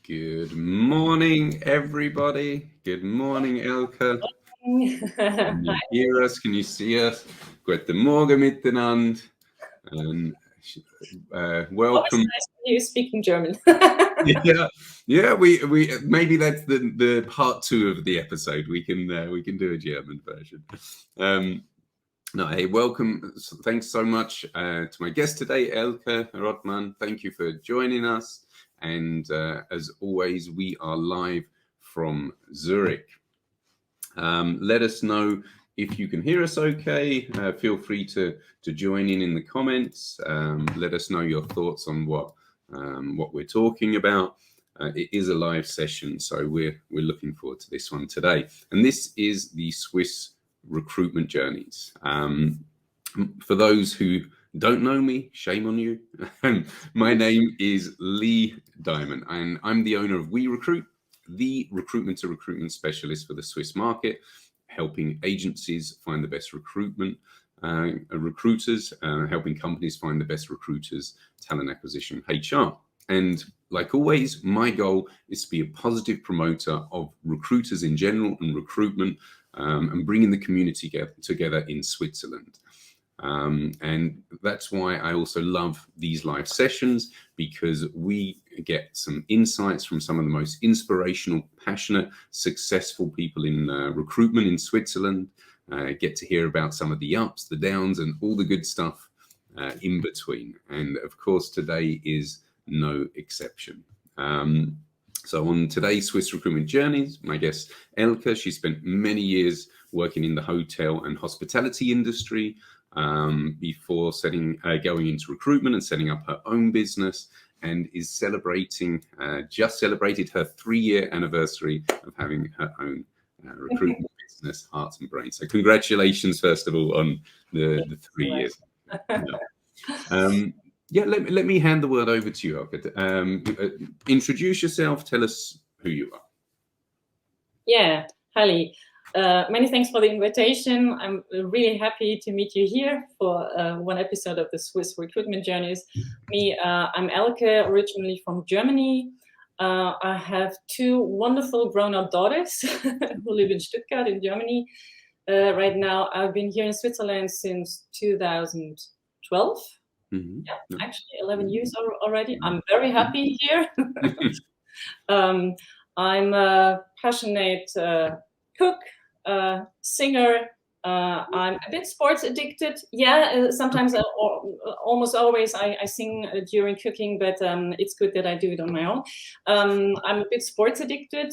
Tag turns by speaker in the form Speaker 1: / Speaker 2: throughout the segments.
Speaker 1: Good morning, everybody. Good morning, Elke. Can you hear us? Can you see us? Guten Morgen miteinander. And welcome.
Speaker 2: Nice to you speaking German.
Speaker 1: yeah. We maybe that's the part 2 of the episode. We can do a German version. No, hey, welcome. Thanks so much to my guest today, Elke Rottmann. Thank you for joining us. And as always, we are live from Zurich. Let us know if you can hear us okay. Feel free to join in the comments. Let us know your thoughts on what we're talking about. It is a live session, so we're looking forward to this one today. And this is the Swiss Recruitment Journeys. For those who don't know me, shame on you. My name is Lee Diamond, and I'm the owner of We Recruit, the recruitment to recruitment specialist for the Swiss market, helping agencies find the best recruiters, helping companies find the best recruiters, talent acquisition, HR. And like always, my goal is to be a positive promoter of recruiters in general and recruitment, and bringing the community together in Switzerland. And that's why I also love these live sessions, because we get some insights from some of the most inspirational, passionate, successful people in recruitment in Switzerland. Get to hear about some of the ups, the downs, and all the good stuff in between. And of course, today is no exception. So on today's Swiss Recruitment Journeys, my guest Elke, she spent many years working in the hotel and hospitality industry before going into recruitment and setting up her own business, and is just celebrated her 3-year anniversary of having her own recruitment business, Hearts and Brains. So congratulations, first of all, on the 3 years. Let me hand the word over to you, Elke. Introduce yourself. Tell us who you are.
Speaker 2: Yeah, Hallie. Many thanks for the invitation. I'm really happy to meet you here for one episode of the Swiss Recruitment Journeys. I'm Elke, originally from Germany. I have 2 wonderful grown-up daughters who live in Stuttgart in Germany. Right now, I've been here in Switzerland since 2012.
Speaker 1: Mm-hmm.
Speaker 2: Yeah, actually 11 years already. I'm very happy here. I'm a passionate cook, singer. I'm a bit sports addicted. Sometimes, almost always, I sing during cooking, but it's good that I do it on my own. I'm a bit sports addicted.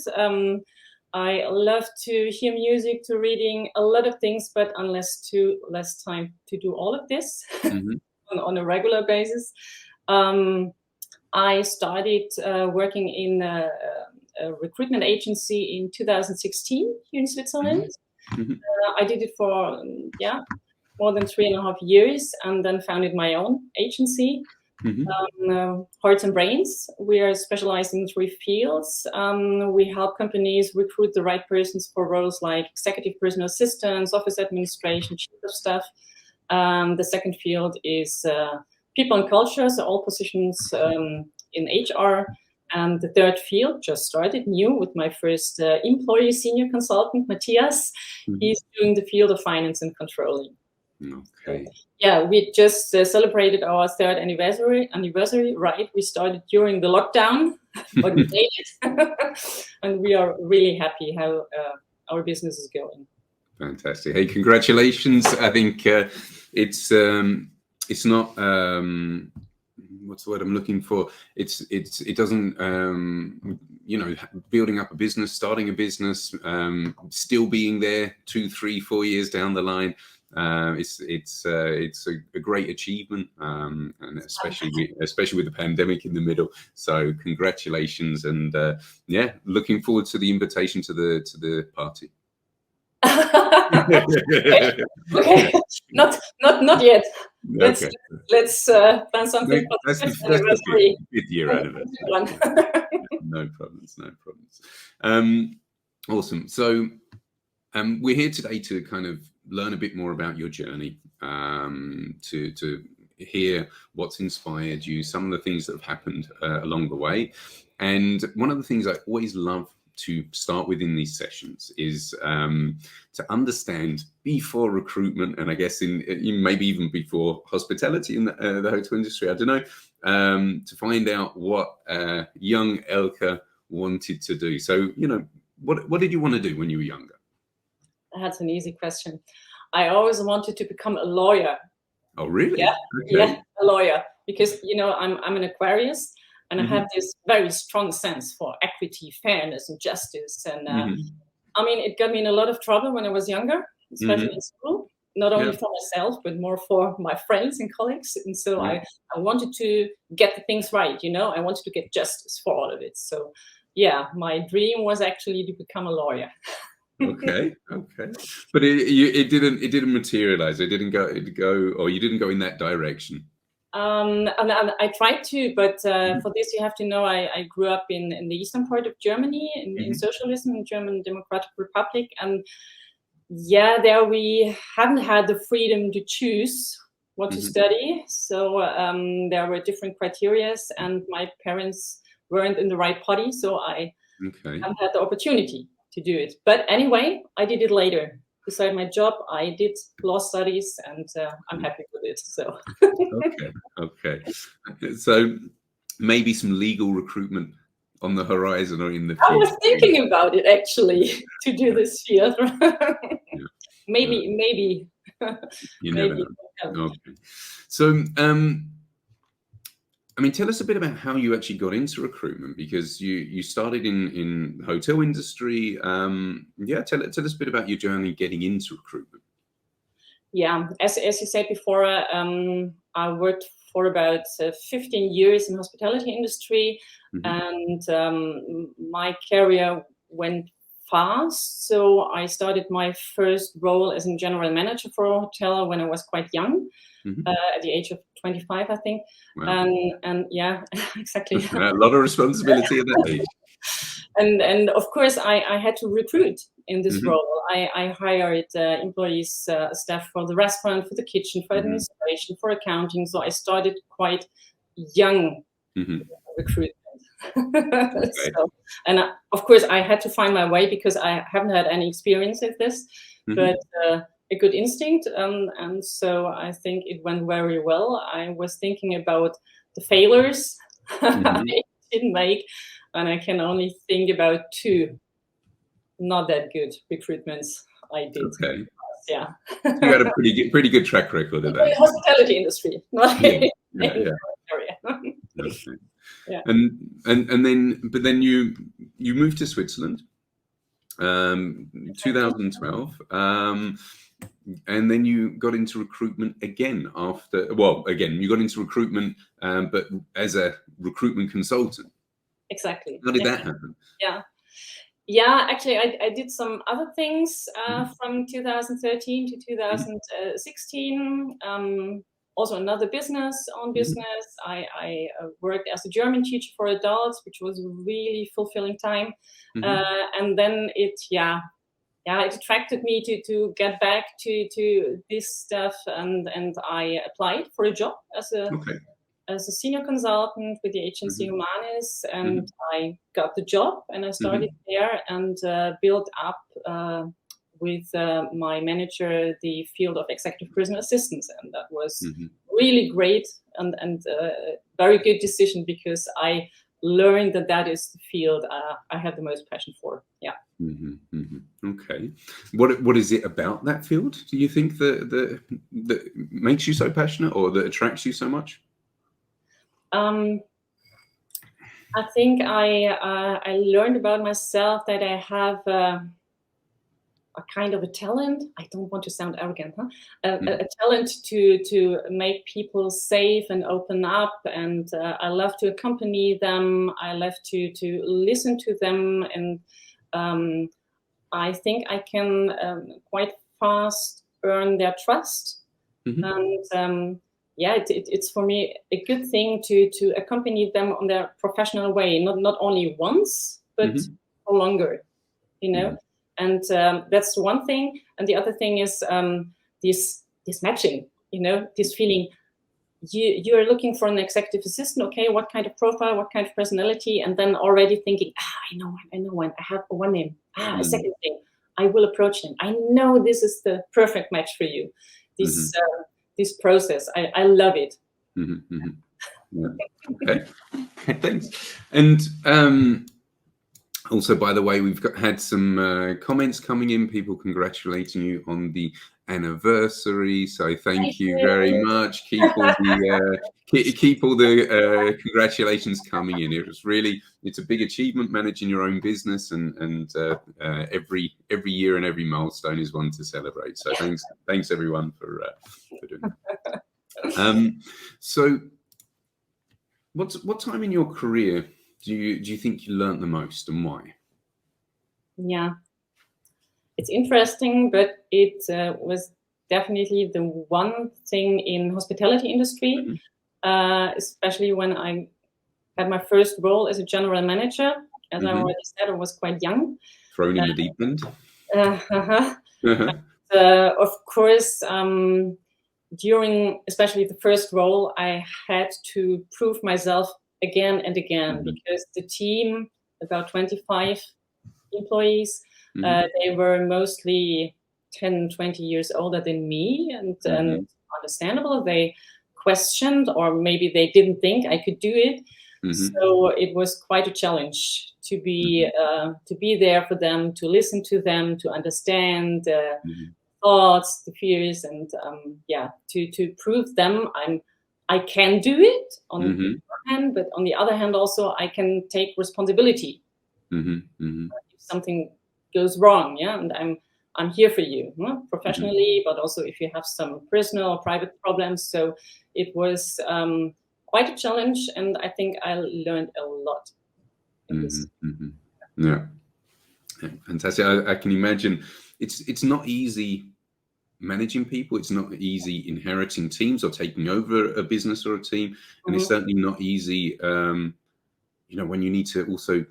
Speaker 2: I love to hear music, to reading, a lot of things, but less time to do all of this. Mm-hmm. on a regular basis. I started working in a recruitment agency in 2016 here in Switzerland. Mm-hmm. I did it for more than 3.5 years, and then founded my own agency, mm-hmm. Hearts and Brains. We are specialized in 3 fields. We help companies recruit the right persons for roles like executive personal assistants, office administration, chief of staff. The second field is people and culture, so all positions in HR. And the third field just started new with my first employee senior consultant, Matthias. Mm-hmm. He's doing the field of finance and controlling.
Speaker 1: Okay.
Speaker 2: Yeah, we just celebrated our 3rd anniversary, right? We started during the lockdown, but we made it. And we are really happy how our business is going.
Speaker 1: Fantastic. Hey, congratulations. I think it's not what's the word I'm looking for? It doesn't building up a business, starting a business, still being there 2, 3, 4 years down the line. It's a great achievement, and especially with the pandemic in the middle. So congratulations, and looking forward to the invitation to the party.
Speaker 2: Okay. Not yet. Let's plan something for the 5th anniversary.
Speaker 1: 5th year anniversary. No problems. Awesome. So we're here today to kind of learn a bit more about your journey, to hear what's inspired you, some of the things that have happened along the way. And one of the things I always love to start with in these sessions is to understand before recruitment, and I guess in maybe even before hospitality in the hotel industry, I don't know, to find out what young Elke wanted to do. So, what did you want to do when you were younger?
Speaker 2: That's an easy question. I always wanted to become a lawyer.
Speaker 1: Oh, really?
Speaker 2: Yeah,
Speaker 1: okay.
Speaker 2: Yeah, a lawyer, because I'm an Aquarius, and I have this very strong sense for equity, fairness, and justice. And I mean, it got me in a lot of trouble when I was younger, especially in school. Not only for myself, but more for my friends and colleagues. And so I wanted to get the things right. I wanted to get justice for all of it. So yeah, my dream was actually to become a lawyer.
Speaker 1: Okay, but it didn't materialize. It didn't go, or you didn't go in that direction.
Speaker 2: And I tried to, but for this you have to know I grew up in the eastern part of Germany, in socialism, in German Democratic Republic, and there we haven't had the freedom to choose what to study. So there were different criteria, and my parents weren't in the right party, so I haven't had the opportunity to do it. But anyway, I did it later. Beside my job, I did law studies, and I'm happy with it. So
Speaker 1: okay. So maybe some legal recruitment on the horizon or in the future.
Speaker 2: I was thinking about it actually to do this field. Maybe.
Speaker 1: You never know. Okay. So I mean, tell us a bit about how you actually got into recruitment, because you started in the hotel industry. Tell us a bit about your journey getting into recruitment.
Speaker 2: Yeah, as you said before, I worked for about 15 years in the hospitality industry, and my career went fast. So I started my first role as a general manager for a hotel when I was quite young. At the age of 25, I think.
Speaker 1: Wow.
Speaker 2: And yeah, exactly.
Speaker 1: A lot of responsibility at that age.
Speaker 2: And of course, I had to recruit in this role. I hired employees, staff for the restaurant, for the kitchen, for administration, for accounting. So I started quite young recruitment. So, and of course, I had to find my way because I haven't had any experience with this. But a good instinct, and so I think it went very well. I was thinking about the failures I didn't make, and I can only think about 2 not that good recruitments I did.
Speaker 1: Okay.
Speaker 2: Yeah.
Speaker 1: You had a pretty good track record of that.
Speaker 2: In the hospitality industry, not in
Speaker 1: area.
Speaker 2: Okay. Yeah.
Speaker 1: And then you moved to Switzerland, 2012. And then you got into recruitment again you got into recruitment, but as a recruitment consultant.
Speaker 2: Exactly.
Speaker 1: How did that happen?
Speaker 2: Yeah, actually, I did some other things from 2013 to 2016. Also another business. I worked as a German teacher for adults, which was a really fulfilling time. And then it attracted me to get back to this stuff, and I applied for a job as a senior consultant with the agency Humanis, and I got the job, and I started there and built up with my manager the field of executive personal assistance, and that was really great and very good decision, because I learned that is the field I have the most passion for. Yeah.
Speaker 1: Okay. What is it about that field, do you think, that makes you so passionate, or that attracts you so much?
Speaker 2: I think I learned about myself that I have a kind of a talent. I don't want to sound arrogant, a talent to make people safe and open up, and I love to accompany them. I love to listen to them, and I think I can quite fast earn their trust. And it's for me a good thing to accompany them on their professional way, not only once, but for longer, And that's one thing. And the other thing is this matching, this feeling, you're looking for an executive assistant. Okay, what kind of profile, what kind of personality, and then already thinking, I know one. I have one name. A second thing, I will approach them. I know this is the perfect match for you. This this process, I love it.
Speaker 1: Yeah. Okay. Thanks. And also, by the way, we've had some comments coming in, people congratulating you on the anniversary. So thank you very much. Keep all the congratulations coming in. It's a big achievement managing your own business, and every year and every milestone is one to celebrate. So thanks everyone for doing that. So what time in your career do you think you learned the most, and why?
Speaker 2: Yeah, it's interesting, but it was definitely the one thing in hospitality industry, especially when I had my first role as a general manager. As I already said, I was quite young.
Speaker 1: Thrown in the deep end.
Speaker 2: Of course, during especially the first role, I had to prove myself again and again, because the team, about 25 employees, they were mostly 10, 20 years older than me, and understandable. They questioned, or maybe they didn't think I could do it. So it was quite a challenge to be there for them, to listen to them, to understand thoughts, the fears, and to prove them I can do it on the one hand, but on the other hand also I can take responsibility if something goes wrong. And I'm here for you, professionally, but also if you have some personal or private problems. So it was quite a challenge, and I think I learned a lot in this.
Speaker 1: Yeah, fantastic. I can imagine it's not easy managing people. It's not easy inheriting teams or taking over a business or a team, and it's certainly not easy when you need to also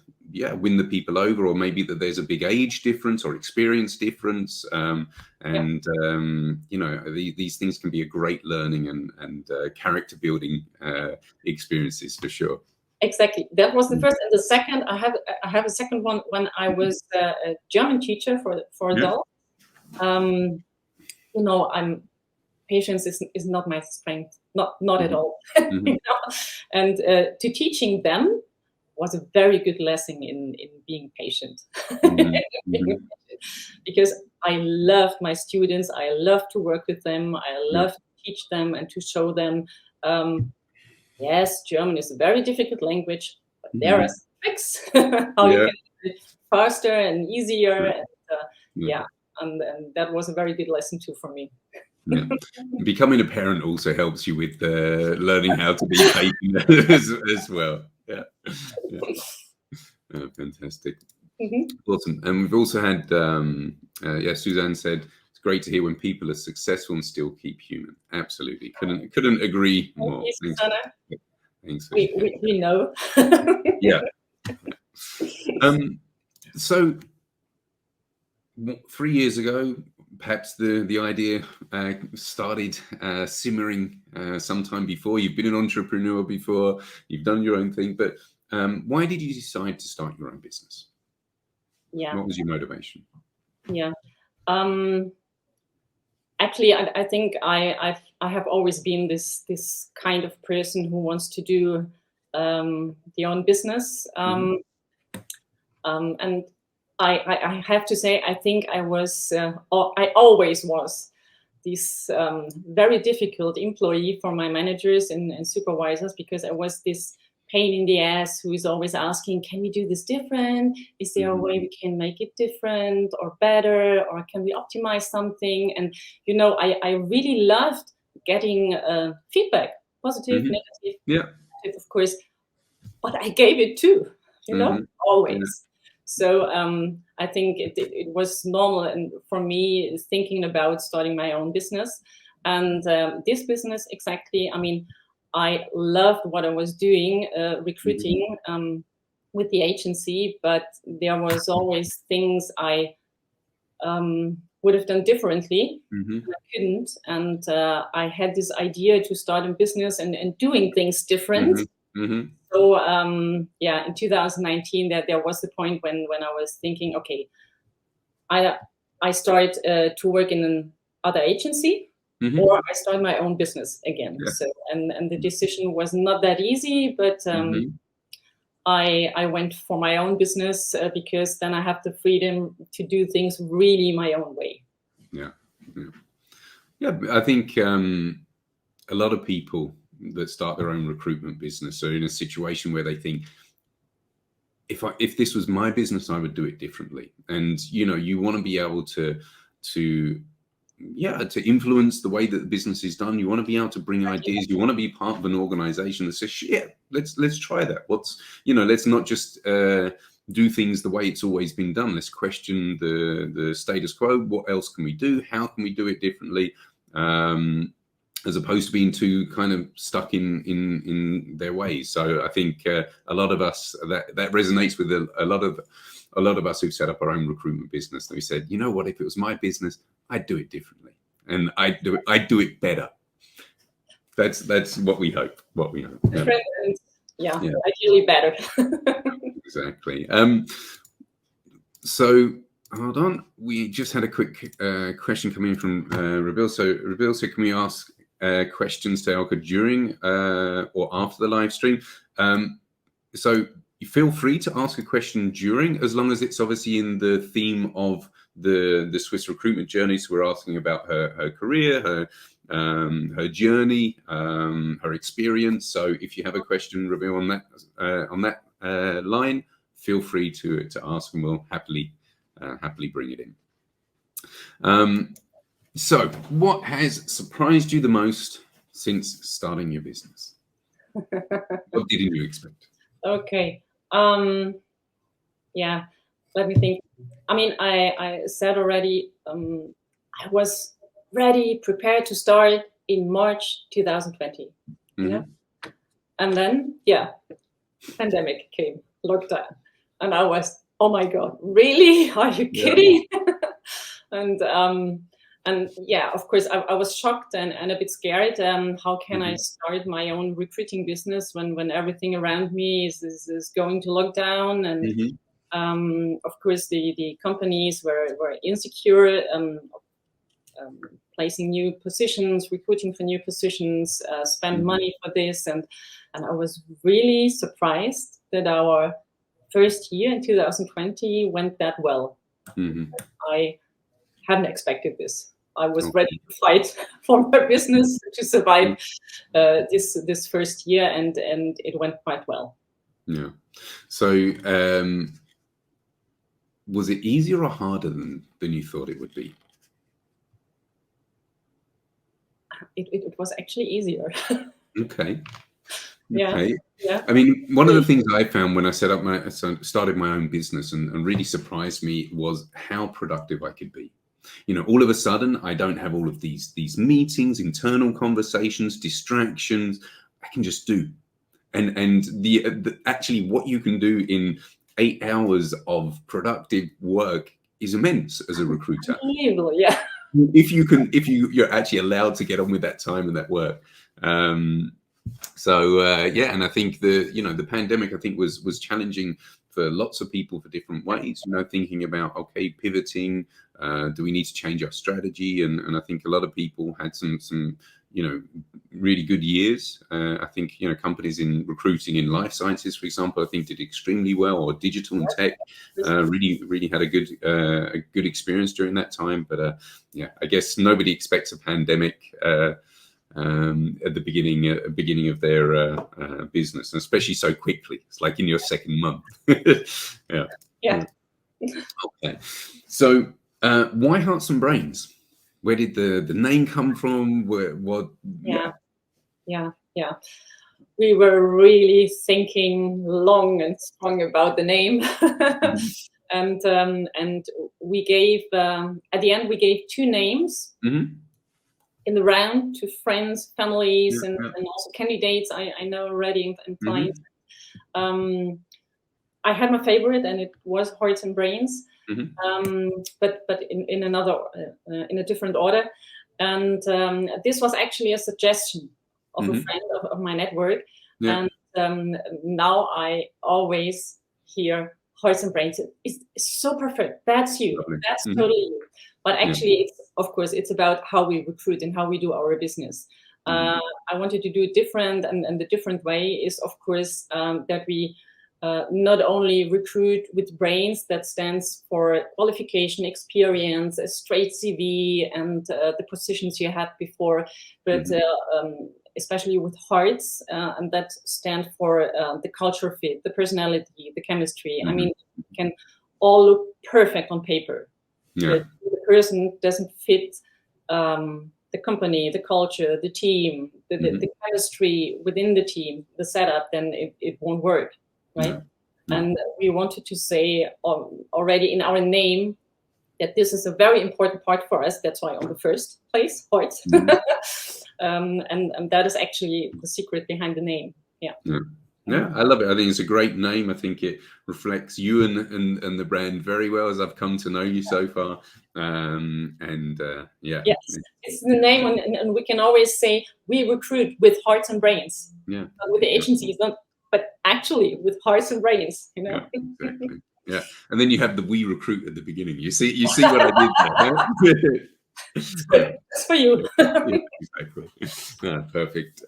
Speaker 1: win the people over, or maybe that there's a big age difference or experience difference, these things can be a great learning and character building experiences for sure.
Speaker 2: Exactly, that was the first. And the second, I have a second one when I was a German teacher for adults. Patience is not my strength, not at all. And to teaching them was a very good lesson in being patient. Because I loved my students, I love to work with them, I love to teach them and to show them, yes, German is a very difficult language, but there are tricks how you can do it faster and easier. And that was a very good lesson too for me.
Speaker 1: Becoming a parent also helps you with learning how to be patient as well. Fantastic. Awesome. And we've also had Suzanne said it's great to hear when people are successful and still keep human. Absolutely, couldn't agree more. Thanks.
Speaker 2: We know.
Speaker 1: So 3 years ago, perhaps the idea started simmering sometime before. You've been an entrepreneur before, you've done your own thing, but why did you decide to start your own business? What was your motivation?
Speaker 2: Actually, I think I have always been this kind of person who wants to do their own business. And I have to say, I think I always was this very difficult employee for my managers and supervisors, because I was this pain in the ass who is always asking, can we do this different? Is there a way we can make it different or better? Or can we optimize something? And, I really loved getting feedback, positive, negative, of course, but I gave it too, always. So I think it was normal, and for me, thinking about starting my own business. And this business, exactly, I loved what I was doing, recruiting with the agency, but there was always things I would have done differently.
Speaker 1: Mm-hmm.
Speaker 2: I couldn't, and I had this idea to start a business and doing things different.
Speaker 1: Mm-hmm. Mm-hmm.
Speaker 2: So in 2019, there was the point when I was thinking, okay, I start to work in another agency,
Speaker 1: Mm-hmm.
Speaker 2: or I start my own business again.
Speaker 1: Yeah.
Speaker 2: So and the decision was not that easy, but
Speaker 1: Mm-hmm.
Speaker 2: I went for my own business because then I have the freedom to do things really my own way.
Speaker 1: Yeah. Yeah. I think a lot of people that start their own recruitment business are in a situation where they think, if this was my business, I would do it differently. And you want to be able to influence the way that the business is done. You want to be able to bring ideas. You want to be part of an organization that says, yeah, let's try that. Let's not just do things the way it's always been done. Let's question the status quo. What else can we do? How can we do it differently? As opposed to being too kind of stuck in their ways. So I think a lot of us, that resonates with a lot of us who've set up our own recruitment business. And we said, you know what, if it was my business, I'd do it differently, and I'd do it better. That's what we hope.
Speaker 2: Yeah. Ideally better.
Speaker 1: Exactly. So hold on, we just had a quick question coming in from Rabil. So Rabil, can we ask questions to Elke during or after the live stream? So you feel free to ask a question during, as long as it's obviously in the theme of the Swiss Recruitment Journeys. We're asking about her career, her journey, her experience. So if you have a question, Rabil, on that line, feel free to ask, and we'll happily bring it in. So what has surprised you the most since starting your business? What didn't you expect?
Speaker 2: Okay. Yeah, let me think. I mean, I said already, I was ready, prepared to start in March 2020. And then, pandemic came, lockdown, and I was, oh my God, really? Are you kidding? And yeah, of course, I was shocked and a bit scared. How can I start my own recruiting business when everything around me is going to lockdown? And of course, the companies were insecure, placing new positions, recruiting for new positions, spend money for this. And I was really surprised that our first year in 2020 went that well. I hadn't expected this. I was ready to fight for my business to survive this first year, and it went quite well.
Speaker 1: Yeah. So was it easier or harder than you thought it would be?
Speaker 2: It was actually easier.
Speaker 1: Okay.
Speaker 2: Yeah.
Speaker 1: I mean, one of the things I found when I started my own business and really surprised me was how productive I could be. All of a sudden, I don't have all of these meetings, internal conversations, distractions. I can just do. And the actually what you can do in 8 hours of productive work is immense as a recruiter.
Speaker 2: Unbelievable, yeah.
Speaker 1: If you're actually allowed to get on with that time and that work. And I think the pandemic, I think, was challenging for lots of people for different ways, thinking about, okay, pivoting, do we need to change our strategy? And I think a lot of people had some really good years. I think, companies in recruiting in life sciences, for example, I think did extremely well, or digital and tech, really had a good experience during that time. But I guess nobody expects a pandemic at the beginning of their business, and especially so quickly. It's like in your second month. Yeah. Okay. So why Hearts and Brains? Where did the name come from?
Speaker 2: Yeah. We were really thinking long and strong about the name. And we gave at the end, we gave 2 names in the round to friends, families, and also candidates I know already, and clients. I had my favorite, and it was Hearts and Brains, but in another in a different order. And this was actually a suggestion of a friend of my network. And now I always hear Hearts and Brains. It's so perfect. That's you.
Speaker 1: Lovely.
Speaker 2: That's totally you. But actually, of course, it's about how we recruit and how we do our business. I wanted to do it different, and the different way is, of course, that we not only recruit with brains, that stands for qualification, experience, a straight CV, and the positions you had before, but especially with hearts, and that stand for the culture fit, the personality, the chemistry. I mean, it can all look perfect on paper, but the person doesn't fit the company, the culture, the team, the chemistry within the team, the setup, then it won't work, right? And we wanted to say already in our name that this is a very important part for us. That's why on the first place, hearts. And that is actually the secret behind the name.
Speaker 1: Yeah, I love it. I think it's a great name. I think it reflects you and the brand very well, as I've come to know you so far.
Speaker 2: Yes, it's the name, and we can always say we recruit with hearts and brains. With the agencies, but actually with hearts and brains. You know.
Speaker 1: Yeah, exactly. Yeah, and then you have the "we recruit" at the beginning. You see what I did there.
Speaker 2: That's for you.
Speaker 1: Exactly. Perfect.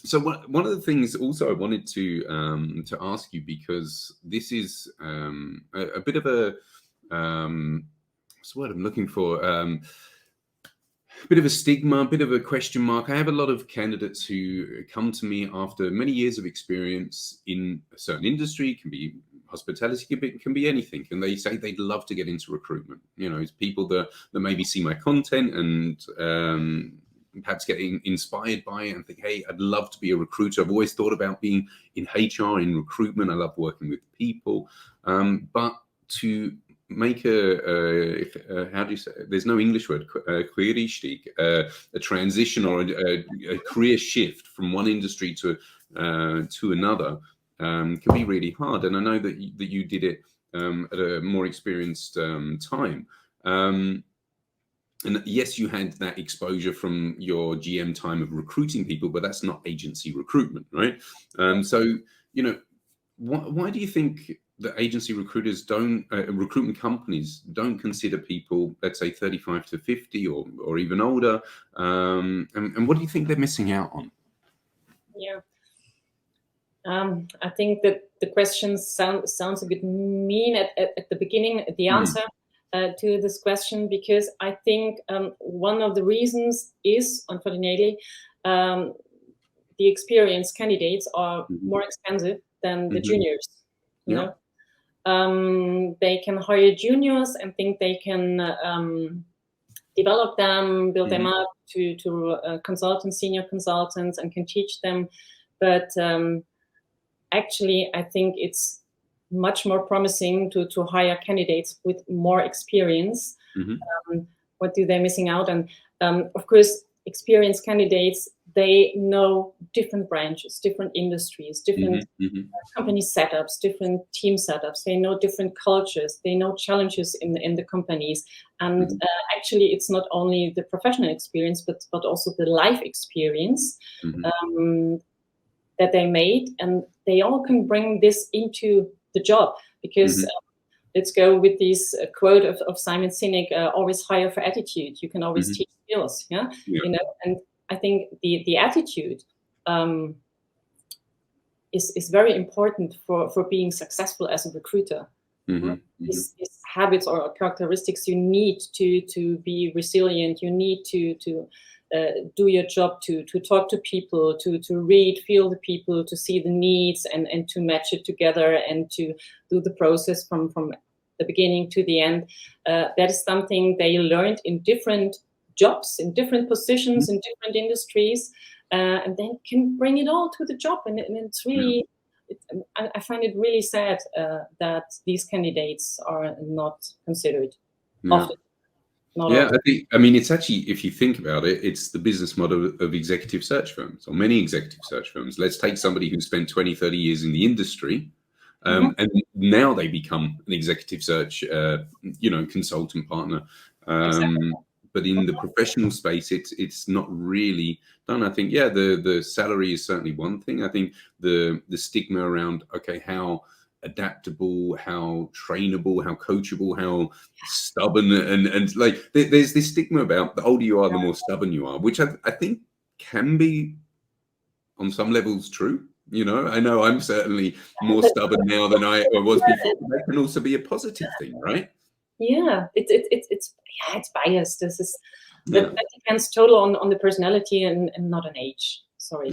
Speaker 1: So one of the things also I wanted to ask you, because this is a bit of a what's the word I'm looking for? A bit of a stigma, a bit of a question mark. I have a lot of candidates who come to me after many years of experience in a certain industry. It can be hospitality, it can be anything, and they say they'd love to get into recruitment. You know, it's people that maybe see my content and perhaps getting inspired by it and think, hey, I'd love to be a recruiter. I've always thought about being in HR, in recruitment. I love working with people. But to make how do you say, there's no English word, a transition or a career shift from one industry to another can be really hard. And I know that you did it at a more experienced time. And yes, you had that exposure from your GM time of recruiting people, but that's not agency recruitment, right? So, you know, why do you think that agency recruiters don't, recruitment companies don't consider people, let's say 35 to 50 or even older? And what do you think they're missing out on?
Speaker 2: Yeah. I think that the question sounds a bit mean at the beginning, the answer. To this question, because I think one of the reasons is, unfortunately, the experienced candidates are more expensive than the juniors. You know, they can hire juniors and think they can develop them, build them up to consultants, senior consultants, and can teach them. But actually, I think it's much more promising to hire candidates with more experience. What do they missing out? And of course, experienced candidates, they know different branches, different industries, different company setups, different team setups. They know different cultures. They know challenges in the companies. And actually, it's not only the professional experience, but also the life experience that they made. And they all can bring this into the job, because let's go with this quote of Simon Sinek, always hire for attitude. You can always teach skills. You know, and I think the attitude is very important for being successful as a recruiter. These habits or characteristics you need to be resilient. You need to do your job, to talk to people, to read, feel the people, to see the needs, and to match it together, and to do the process from the beginning to the end. That is something they learned in different jobs, in different positions, in different industries, and then can bring it all to the job. And it's really, I find it really sad that these candidates are not considered often.
Speaker 1: I mean, it's actually, if you think about it, it's the business model of executive search firms, or many executive search firms. Let's take somebody who spent 20, 30 years in the industry, And now they become an executive search, consultant partner.
Speaker 2: Exactly.
Speaker 1: But in the professional space, it's not really done. I think, the salary is certainly one thing. I think the stigma around, okay, how adaptable, how trainable, how coachable, how stubborn, and like there's this stigma about the older you are, the more stubborn you are, which I think can be on some levels true. I know I'm certainly more stubborn now than I was before. But that can also be a positive thing, right?
Speaker 2: Yeah, it's biased. That depends totally on the personality and not an age. Sorry.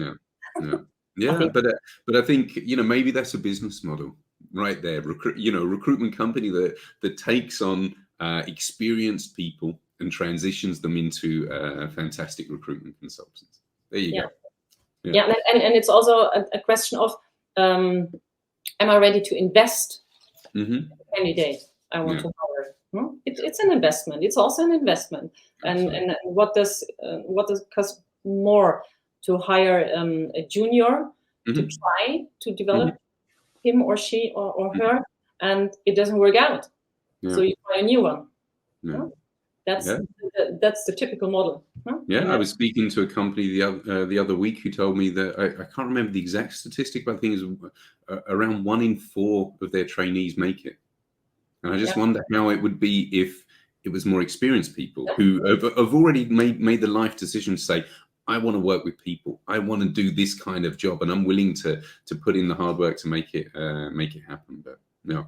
Speaker 1: Yeah. But I think maybe that's a business model right there. Recruitment company that takes on experienced people and transitions them into fantastic recruitment consultants. There you go.
Speaker 2: Yeah, and it's also a question of, am I ready to invest in a candidate I want to hire? It's an investment. It's also an investment. And what does cost more to hire a junior to try to develop him or she or her, and it doesn't work out, so you try a new one. That's the typical model.
Speaker 1: I was speaking to a company the other week who told me that I can't remember the exact statistic, but I think it's around 1 in 4 of their trainees make it. And I just wonder how it would be if it was more experienced people who have already made the life decision to say, I want to work with people. I want to do this kind of job, and I'm willing to put in the hard work to make it happen. But no.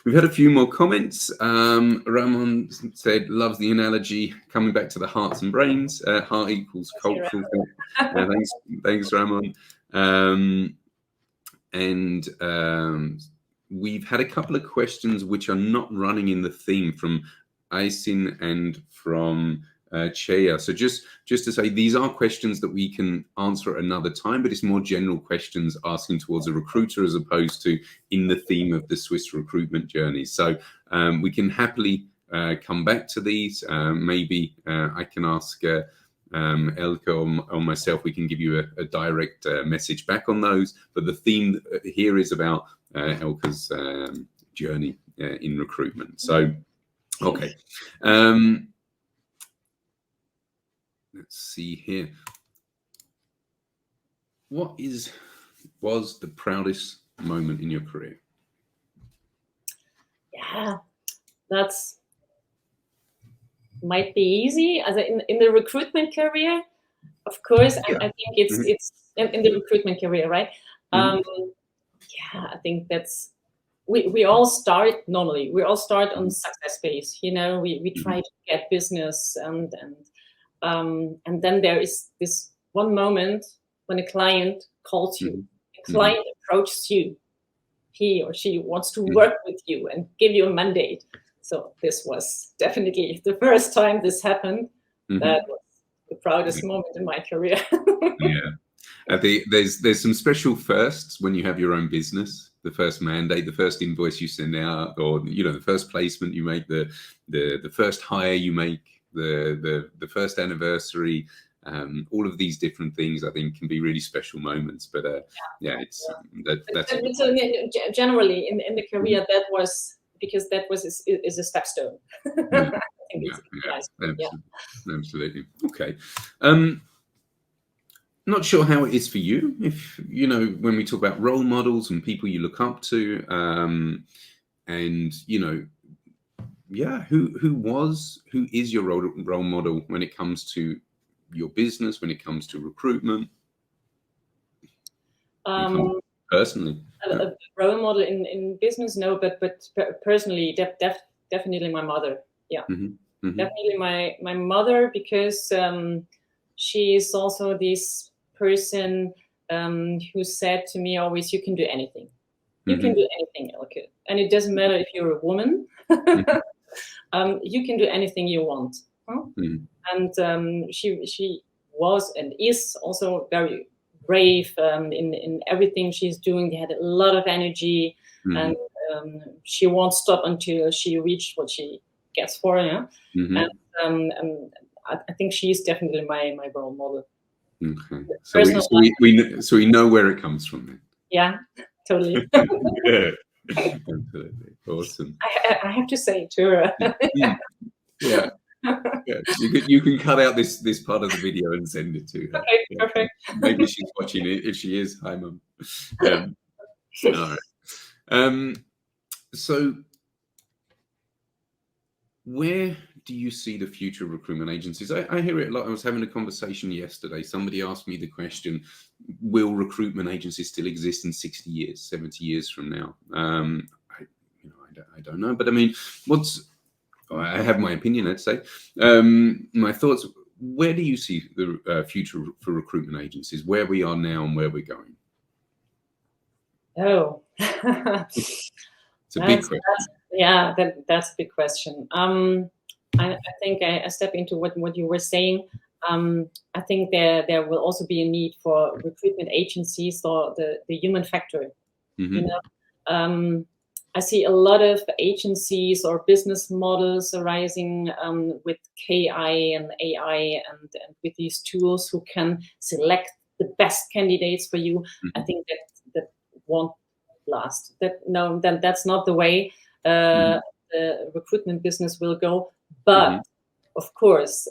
Speaker 1: We've had a few more comments. Ramon said, loves the analogy, coming back to the hearts and brains. Heart equals cultural. Thanks, Ramon. We've had a couple of questions which are not running in the theme from Aisin and from Chea. So just to say, these are questions that we can answer at another time, but it's more general questions asking towards a recruiter as opposed to in the theme of the Swiss recruitment journey. So we can happily come back to these. Maybe I can ask Elke or myself, we can give you a direct message back on those. But the theme here is about Elke's journey in recruitment. So, okay. Let's see here. What was the proudest moment in your career?
Speaker 2: Yeah, that's might be easy. As in the recruitment career, of course, I think it's in the recruitment career, right? I think that's we all start normally. We all start on success base. We try to get business and then there is this one moment when a client calls you, a client approaches you, he or she wants to work with you and give you a mandate. So this was definitely the first time this happened. That was the proudest moment in my career.
Speaker 1: I think there's some special firsts when you have your own business. The first mandate, the first invoice you send out, or the first placement you make, the first hire you make, the first anniversary, all of these different things I think can be really special moments. But that's
Speaker 2: so generally in the career that was because that was is a stepstone.
Speaker 1: Absolutely. Okay. Not sure how it is for you. If when we talk about role models and people you look up to, who is your role model when it comes to your business, when it comes to recruitment? Personally,
Speaker 2: a role model in business, no, but personally, definitely my mother. Yeah, definitely my mother, because she is also this person who said to me always, you can do anything. You can do anything, Elke. And it doesn't matter if you're a woman. You can do anything you want. And she was and is also very brave in everything she's doing. They had a lot of energy, and she won't stop until she reached what she gets for. And I think she's definitely my role model.
Speaker 1: Okay, so we know where it comes from then.
Speaker 2: Yeah. totally.
Speaker 1: Yeah, absolutely. Awesome.
Speaker 2: I have to say to her.
Speaker 1: Yeah. Yeah, you can cut out this part of the video and send it to her.
Speaker 2: Okay,
Speaker 1: Yeah.
Speaker 2: perfect.
Speaker 1: Maybe she's watching it. If she is, hi, Mum. All right. So, where do you see the future of recruitment agencies? I hear it a lot. I was having a conversation yesterday. Somebody asked me the question, will recruitment agencies still exist in 60 years, 70 years from now? I don't know. But I mean, I have my opinion, I'd say. My thoughts, where do you see the future for recruitment agencies, where we are now and where we're going?
Speaker 2: Oh.
Speaker 1: It's a big question.
Speaker 2: That's a big question. I think I step into what you were saying. I think there will also be a need for recruitment agencies or the human factor.
Speaker 1: Mm-hmm.
Speaker 2: You know, I see a lot of agencies or business models arising with KI and AI and with these tools who can select the best candidates for you.
Speaker 1: Mm-hmm.
Speaker 2: I think that won't last. That's not the way
Speaker 1: Mm-hmm.
Speaker 2: the recruitment business will go. But
Speaker 1: Mm-hmm.
Speaker 2: of course,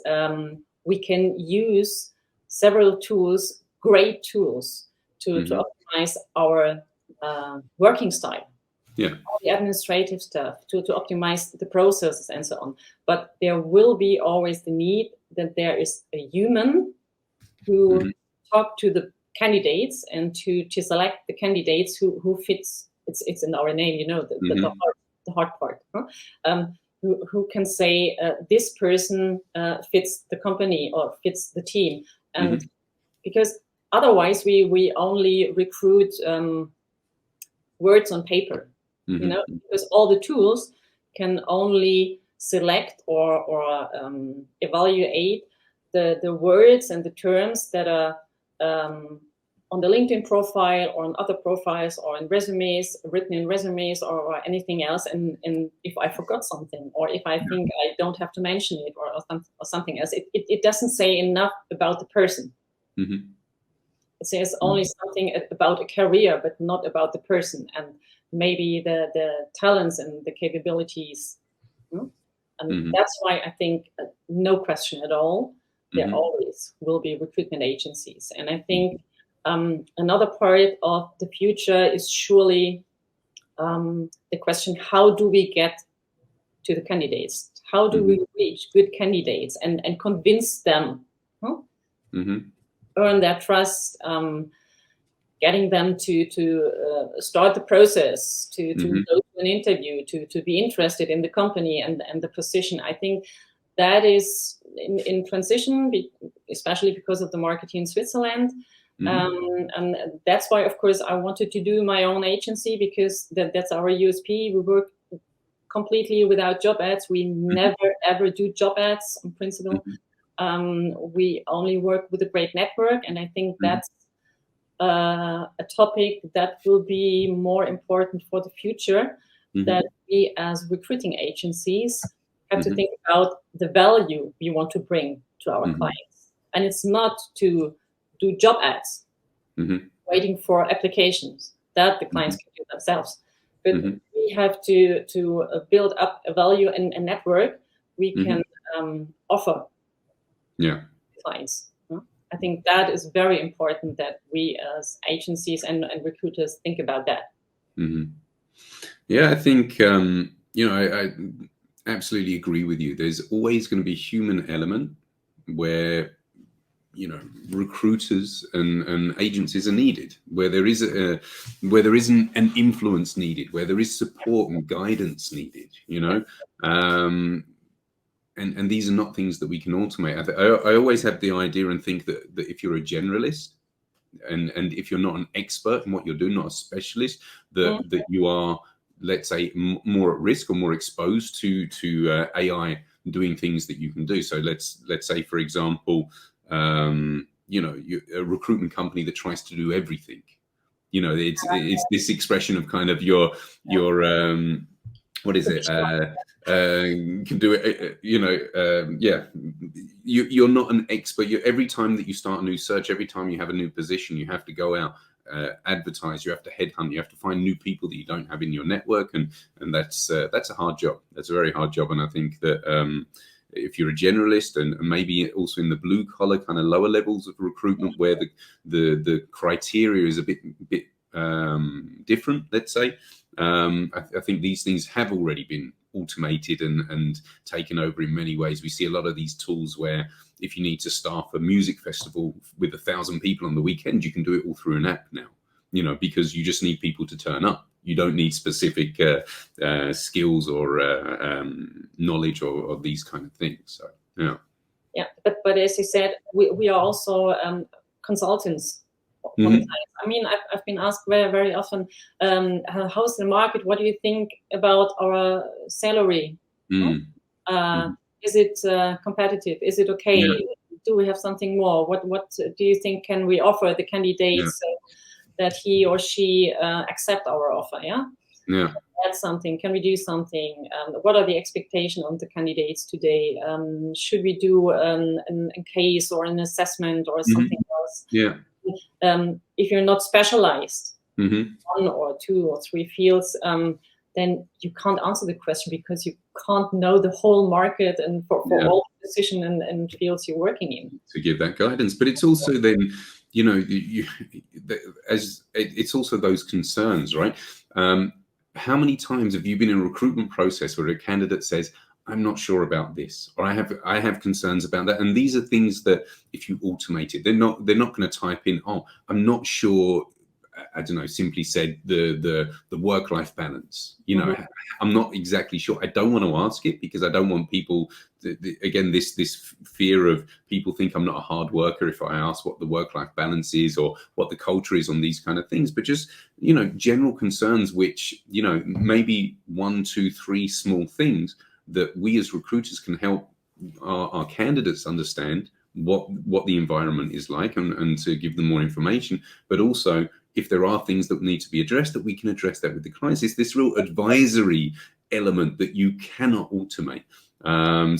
Speaker 2: we can use several tools, great tools, to optimize our working style.
Speaker 1: Yeah.
Speaker 2: All the administrative stuff to optimize the processes and so on. But there will be always the need that there is a human who talk to the candidates and to select the candidates who fits. It's in our name, you know, the hard part. Huh? Who can say this person fits the company or fits the team, and because otherwise we only recruit words on paper. You know, because all the tools can only select or evaluate the words and the terms that are on the LinkedIn profile or on other profiles or in resumes, written in resumes or anything else. And if I forgot something or if I think I don't have to mention it or something else, it doesn't say enough about the person.
Speaker 1: Mm-hmm.
Speaker 2: It says only something about a career, but not about the person. And maybe the talents and the capabilities. And that's why I think, no question at all, there always will be recruitment agencies. And I think another part of the future is surely the question, how do we get to the candidates? How do we reach good candidates and convince them, earn their trust, getting them to start the process, to go to an interview, to be interested in the company and the position. I think that is in transition, especially because of the market here in Switzerland. And that's why, of course, I wanted to do my own agency, because that's our USP. We work completely without job ads. We never, ever do job ads on principle. We only work with a great network. And I think that's a topic that will be more important for the future, that we as recruiting agencies have to think about the value we want to bring to our clients. And it's not to do job ads, waiting for applications that the clients can do themselves. But we have to build up a value and a network we can offer clients. I think that is very important, that we as agencies and recruiters think about that.
Speaker 1: Yeah, I think, I absolutely agree with you. There's always going to be a human element where, recruiters and agencies are needed, where there isn't an influence needed, where there is support and guidance needed, And these are not things that we can automate. I always have the idea and think that if you're a generalist and if you're not an expert in what you're doing, not a specialist, that you are, let's say, more at risk or more exposed to AI doing things that you can do. So let's say, for example, a recruitment company that tries to do everything. It's this expression of kind of your what is it? Can do it. You're not an expert. Every time that you start a new search, every time you have a new position, you have to go out advertise, you have to headhunt, you have to find new people that you don't have in your network, and that's a hard job. That's a very hard job, and I think that if you're a generalist and maybe also in the blue collar kind of lower levels of recruitment where the criteria is a bit different, let's say, I think these things have already been automated and taken over in many ways. We see a lot of these tools where if you need to staff a music festival with 1,000 people on the weekend, you can do it all through an app now, because you just need people to turn up. You don't need specific skills or knowledge or these kind of things. So, yeah.
Speaker 2: Yeah, but as you said, we are also consultants.
Speaker 1: Mm-hmm.
Speaker 2: I mean, I've been asked very, very often, how's the market? What do you think about our salary?
Speaker 1: Mm-hmm.
Speaker 2: Is it competitive? Is it okay?
Speaker 1: Yeah.
Speaker 2: Do we have something more? What do you think can we offer the candidates that he or she accept our offer? Yeah. Add something. Can we do something? What are the expectations of the candidates today? Should we do a case or an assessment or something else?
Speaker 1: Yeah.
Speaker 2: If you're not specialized
Speaker 1: mm-hmm.
Speaker 2: one or two or three fields, then you can't answer the question because you can't know the whole market and for all position and fields you're working in.
Speaker 1: To give that guidance, but it's also then, it's also those concerns, right? How many times have you been in a recruitment process where a candidate says, I'm not sure about this, or I have concerns about that, and these are things that if you automate it, they're not going to type in, oh, I'm not sure. I don't know, simply said the work-life balance. I'm not exactly sure. I don't want to ask it because I don't want people again, this fear of people think I'm not a hard worker if I ask what the work-life balance is or what the culture is on these kind of things. But just, general concerns, which, maybe 1, 2, 3 small things that we as recruiters can help our candidates understand what the environment is like and to give them more information, but also if there are things that need to be addressed, that we can address that with the clients. It's this real advisory element that you cannot automate.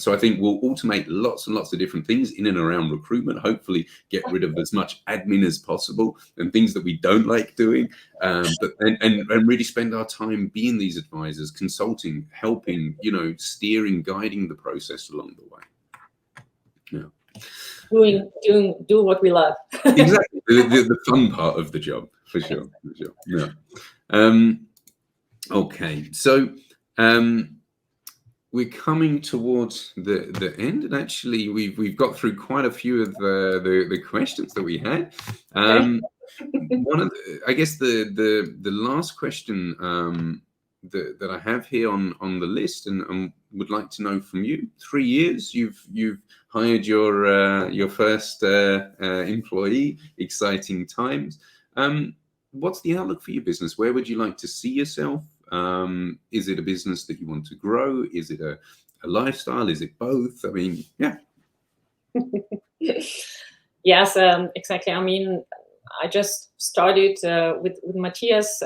Speaker 1: So I think we'll automate lots and lots of different things in and around recruitment, hopefully get rid of as much admin as possible and things that we don't like doing, but really spend our time being these advisors, consulting, helping, steering, guiding the process along the way. Yeah.
Speaker 2: Do what we love.
Speaker 1: Exactly. The fun part of the job, for sure. Yeah. Okay. So we're coming towards the end, and actually we've got through quite a few of the questions that we had. One of I guess the last question that I have here on the list and would like to know from you. 3 years you've hired your first employee. Exciting times. What's the outlook for your business? Where would you like to see yourself? Is it a business that you want to grow? Is it a lifestyle? Is it both? I mean, yeah.
Speaker 2: Yes, exactly. I mean, I just started with Matthias,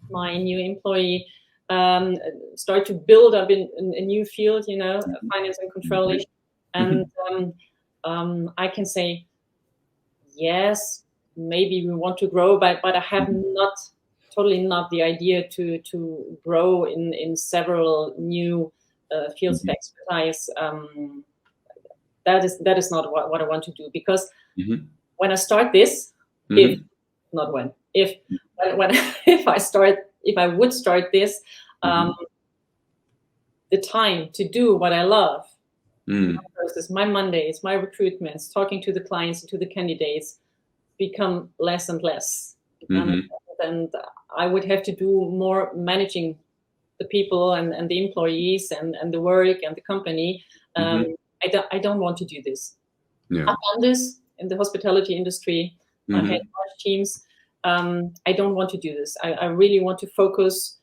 Speaker 2: my new employee, start to build up in a new field, finance and controlling. And I can say, yes, maybe we want to grow, but I have totally not the idea to grow in several new fields of expertise. That is not what I want to do, because when I start this, if I would start this, the time to do what I love, my Mondays, my recruitments, talking to the clients and to the candidates, become less and less. And I would have to do more managing the people and the employees and the work and the company. I don't want to do this. I've done this in the hospitality industry. I had large teams. I don't want to do this. I really want to focus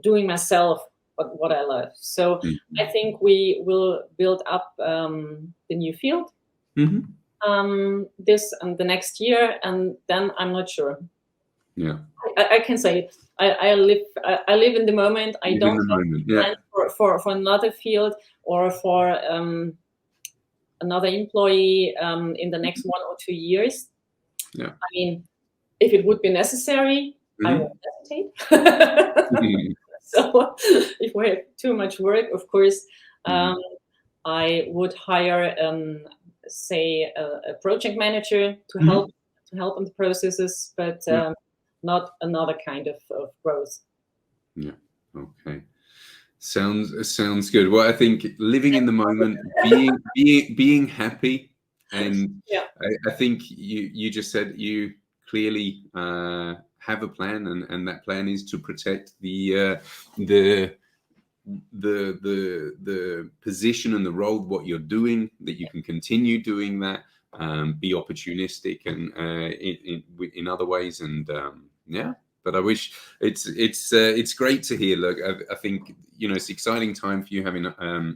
Speaker 2: doing myself what I love. So I think we will build up the new field this and the next year, and then I'm not sure.
Speaker 1: Yeah,
Speaker 2: I can say I live in the moment. I don't have plans for another field or for another employee in the next 1 or 2 years. I mean, if it would be necessary, I
Speaker 1: Mhm.
Speaker 2: won't hesitate.
Speaker 1: Mhm.
Speaker 2: So if we have too much work, of course,
Speaker 1: Mhm.
Speaker 2: I would hire, say, a project manager to
Speaker 1: Mhm.
Speaker 2: help on the processes, but
Speaker 1: Yeah.
Speaker 2: not another kind of growth.
Speaker 1: Yeah. Okay. Sounds good. Well, I think living in the moment, being happy, and
Speaker 2: Yeah.
Speaker 1: I think you just said you clearly have a plan, and that plan is to protect the the position and the role, what you're doing, that you can continue doing that, be opportunistic and in other ways, and yeah. But I wish it's great to hear. Look, I think it's exciting time for you having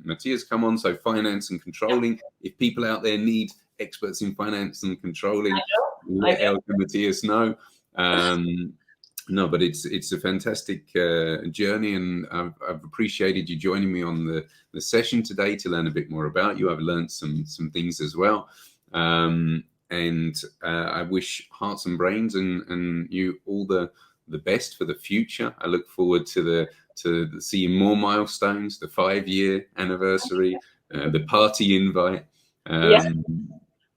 Speaker 1: Matthias come on. So finance and controlling. If people out there need experts in finance and controlling,
Speaker 2: I
Speaker 1: let
Speaker 2: know.
Speaker 1: Elke and Matthias know. No, but it's a fantastic journey, and I've appreciated you joining me on the session today to learn a bit more about you. I've learned some things as well, and I wish Hearts and Brains and you all the best for the future. I look forward to seeing more milestones, the 5-year anniversary, the party invite.
Speaker 2: Yes.
Speaker 1: Um,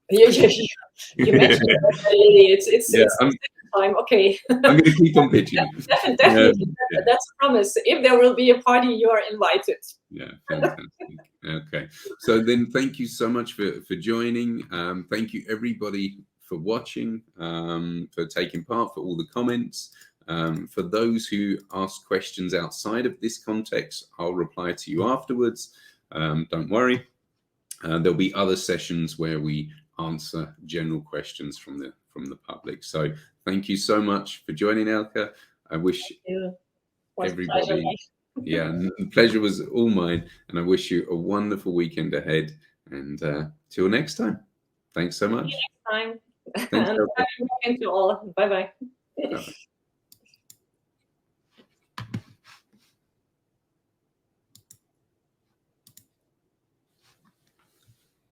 Speaker 2: You mentioned it already. It's
Speaker 1: yeah,
Speaker 2: the second time. Okay.
Speaker 1: I'm going to keep on pitching it.
Speaker 2: Definitely.
Speaker 1: Yeah.
Speaker 2: That's a promise. If there will be a party, you are invited.
Speaker 1: Yeah, fantastic. Okay, so then thank you so much for joining. Thank you everybody for watching, for taking part, for all the comments. For those who ask questions outside of this context, I'll reply to you afterwards. Don't worry. There'll be other sessions where we answer general questions from the public. So thank you so much for joining, Elke. I wish
Speaker 2: It was a pleasure.
Speaker 1: everybody, yeah, the pleasure was all mine, and I wish you a wonderful weekend ahead, and till next time, thanks so much.
Speaker 2: Time.
Speaker 1: Thanks,
Speaker 2: And
Speaker 1: Elke.
Speaker 2: happy weekend to all. Bye bye.
Speaker 1: Bye-bye.